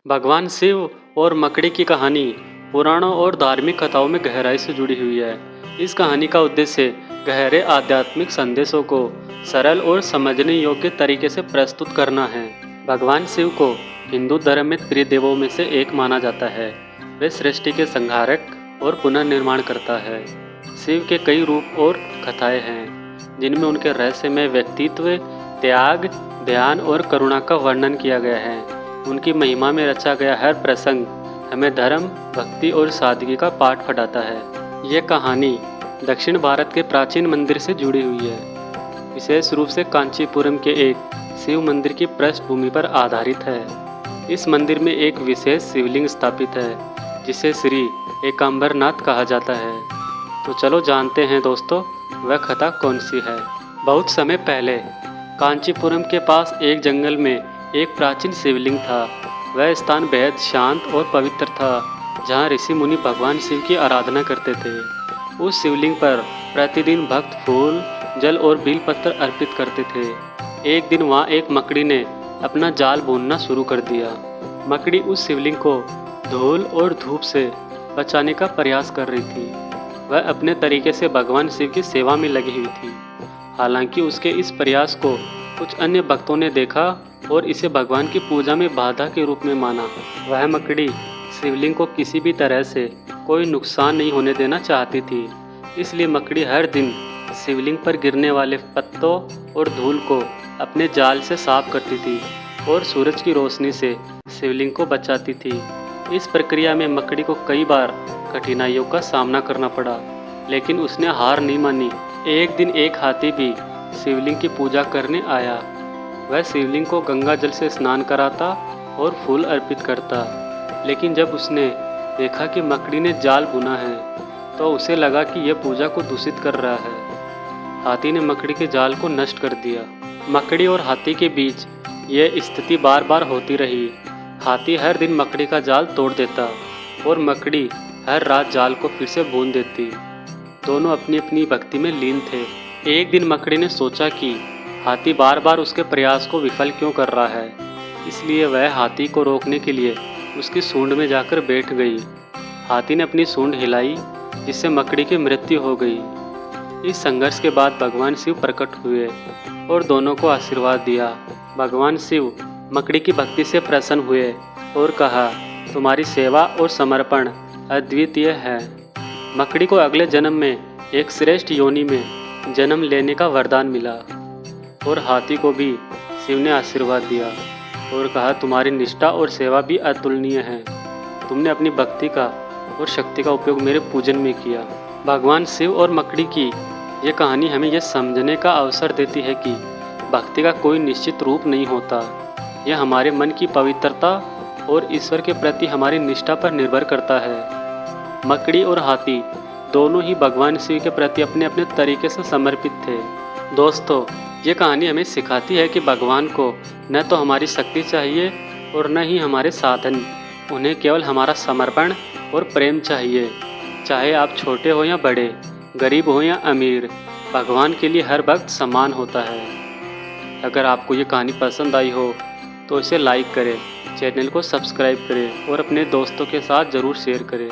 भगवान शिव और मकड़ी की कहानी पुराणों और धार्मिक कथाओं में गहराई से जुड़ी हुई है। इस कहानी का उद्देश्य गहरे आध्यात्मिक संदेशों को सरल और समझने योग्य तरीके से प्रस्तुत करना है। भगवान शिव को हिंदू धर्म में त्रिदेवों में से एक माना जाता है। वे सृष्टि के संहारक और पुनर्निर्माण करता है। शिव के कई रूप और कथाएं हैं, जिनमें उनके रहस्यमय व्यक्तित्व, त्याग, ध्यान और करुणा का वर्णन किया गया है। उनकी महिमा में रचा गया हर प्रसंग हमें धर्म, भक्ति और सादगी का पाठ पढ़ाता है। यह कहानी दक्षिण भारत के प्राचीन मंदिर से जुड़ी हुई है, विशेष रूप से कांचीपुरम के एक शिव मंदिर की पृष्ठभूमि पर आधारित है। इस मंदिर में एक विशेष शिवलिंग स्थापित है, जिसे श्री एकांबरनाथ कहा जाता है। तो चलो जानते हैं दोस्तों, वह कथा कौन सी है। बहुत समय पहले कांचीपुरम के पास एक जंगल में एक प्राचीन शिवलिंग था। वह स्थान बेहद शांत और पवित्र था, जहाँ ऋषि मुनि भगवान शिव की आराधना करते थे। उस शिवलिंग पर प्रतिदिन भक्त फूल, जल और बेलपत्र अर्पित करते थे। एक दिन वहाँ एक मकड़ी ने अपना जाल बुनना शुरू कर दिया। मकड़ी उस शिवलिंग को धूल और धूप से बचाने का प्रयास कर रही थी। वह अपने तरीके से भगवान शिव की सेवा में लगी हुई थी। हालांकि उसके इस प्रयास को कुछ अन्य भक्तों ने देखा और इसे भगवान की पूजा में बाधा के रूप में माना। वह मकड़ी शिवलिंग को किसी भी तरह से कोई नुकसान नहीं होने देना चाहती थी, इसलिए मकड़ी हर दिन शिवलिंग पर गिरने वाले पत्तों और धूल को अपने जाल से साफ करती थी और सूरज की रोशनी से शिवलिंग को बचाती थी। इस प्रक्रिया में मकड़ी को कई बार कठिनाइयों का सामना करना पड़ा, लेकिन उसने हार नहीं मानी। एक दिन एक हाथी भी शिवलिंग की पूजा करने आया। वह शिवलिंग को गंगा जल से स्नान कराता और फूल अर्पित करता, लेकिन जब उसने देखा कि मकड़ी ने जाल बुना है, तो उसे लगा कि यह पूजा को दूषित कर रहा है। हाथी ने मकड़ी के जाल को नष्ट कर दिया। मकड़ी और हाथी के बीच यह स्थिति बार बार होती रही। हाथी हर दिन मकड़ी का जाल तोड़ देता और मकड़ी हर रात जाल को फिर से बुन देती। दोनों अपनी अपनी भक्ति में लीन थे। एक दिन मकड़ी ने सोचा कि हाथी बार बार उसके प्रयास को विफल क्यों कर रहा है, इसलिए वह हाथी को रोकने के लिए उसकी सूंड में जाकर बैठ गई। हाथी ने अपनी सूंड हिलाई, जिससे मकड़ी की मृत्यु हो गई। इस संघर्ष के बाद भगवान शिव प्रकट हुए और दोनों को आशीर्वाद दिया। भगवान शिव मकड़ी की भक्ति से प्रसन्न हुए और कहा, तुम्हारी सेवा और समर्पण अद्वितीय है। मकड़ी को अगले जन्म में एक श्रेष्ठ योनि में जन्म लेने का वरदान मिला और हाथी को भी शिव ने आशीर्वाद दिया और कहा, तुम्हारी निष्ठा और सेवा भी अतुलनीय है। तुमने अपनी भक्ति का और शक्ति का उपयोग मेरे पूजन में किया। भगवान शिव और मकड़ी की ये कहानी हमें यह समझने का अवसर देती है कि भक्ति का कोई निश्चित रूप नहीं होता। यह हमारे मन की पवित्रता और ईश्वर के प्रति हमारी निष्ठा पर निर्भर करता है। मकड़ी और हाथी दोनों ही भगवान शिव के प्रति अपने अपने तरीके से समर्पित थे। दोस्तों, ये कहानी हमें सिखाती है कि भगवान को न तो हमारी शक्ति चाहिए और न ही हमारे साधन। उन्हें केवल हमारा समर्पण और प्रेम चाहिए। चाहे आप छोटे हो या बड़े, गरीब हो या अमीर, भगवान के लिए हर भक्त समान होता है। अगर आपको ये कहानी पसंद आई हो तो इसे लाइक करें, चैनल को सब्सक्राइब करें और अपने दोस्तों के साथ ज़रूर शेयर करें।